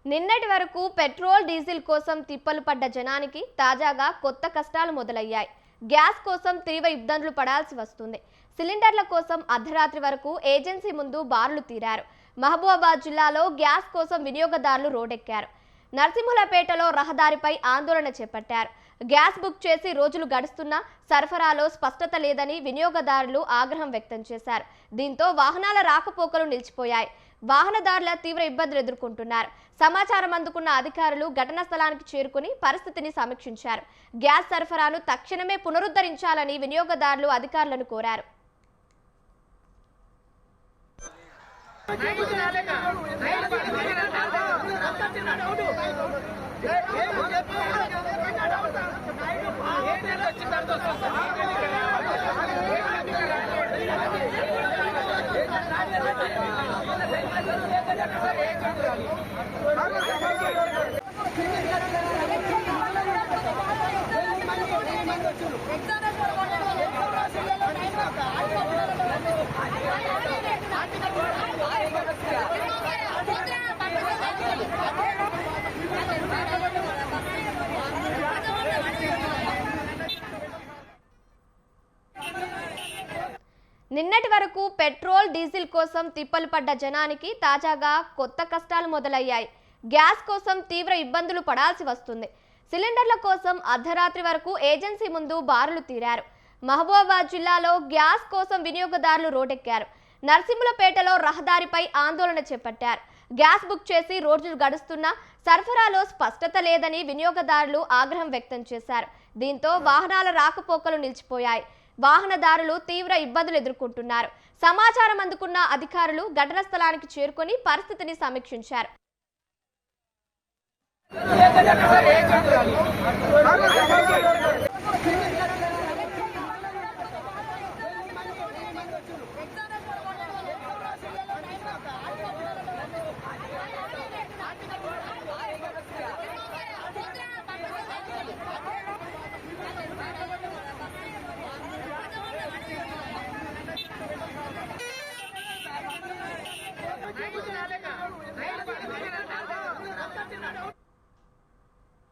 నిన్నటి వరకు petrol diesel కోసం తిప్పలు పడ్డ జనానికి తాజాగా కొత్త కష్టాలు మొదలయ్యాయి. గ్యాస్ కోసం తీవ్ర ఇబ్బందులు పడాల్సి వస్తుంది. సిలిండర్ల కోసం అర్ధరాత్రి వరకు ఏజెన్సీ ముందు బారులు తీరారు. మహబూబాబాద్ జిల్లాలో గ్యాస్ కోసం వినియోగదారులు రోడ్డెక్కారు. నర్సింహులపేటలో రహదారిపై ఆందోళన చేపట్టారు. గ్యాస్ బుక్ చేసి రోజులు గడుస్తున్నా సరఫరాలో స్పష్టత లేదని వినియోగదారులు ఆగ్రహం వ్యక్తం చేశారు. దీంతో వాహనాల రాకపోకలు నిలిచిపోయాయి. వాహనదారుల తీవ్ర ఇబ్బందులు ఎదుర్కొంటున్నారు. సమాచారం అందుకున్న అధికారులు ఘటనా స్థలానికి చేరుకుని పరిస్థితిని సమీక్షించారు. గ్యాస్ సరఫరాను తక్షణమే పునరుద్ధరించాలని వినియోగదారులు అధికారులను కోరారు. నిన్నటి వరకు పెట్రోల్ డీజిల్ కోసం తిప్పలు పడ్డ జనానికి తాజాగా కొత్త కష్టాలు మొదలయ్యాయి. గ్యాస్ కోసం తీవ్ర ఇబ్బందులు పడాల్సి వస్తుంది. సిలిండర్ల కోసం అర్ధరాత్రి వరకు ఏజెన్సీ ముందు బారులు తీరారు. మహబూబాబాద్ జిల్లాలో గ్యాస్ కోసం వినియోగదారులు రోడ్డెక్కారు. నర్సింహులపేటలో రహదారిపై ఆందోళన చేపట్టారు. గ్యాస్ బుక్ చేసి రోజులు గడుస్తున్నా సరఫరాలో స్పష్టత లేదని వినియోగదారులు ఆగ్రహం వ్యక్తం చేశారు. దీంతో వాహనాల రాకపోకలు నిలిచిపోయాయి. వాహనదారులు తీవ్ర ఇబ్బందులు ఎదుర్కొంటున్నారు. సమాచారం అందుకున్న అధికారులు ఘటనా స్థలానికి చేరుకొని పరిస్థితిని సమీక్షించారు.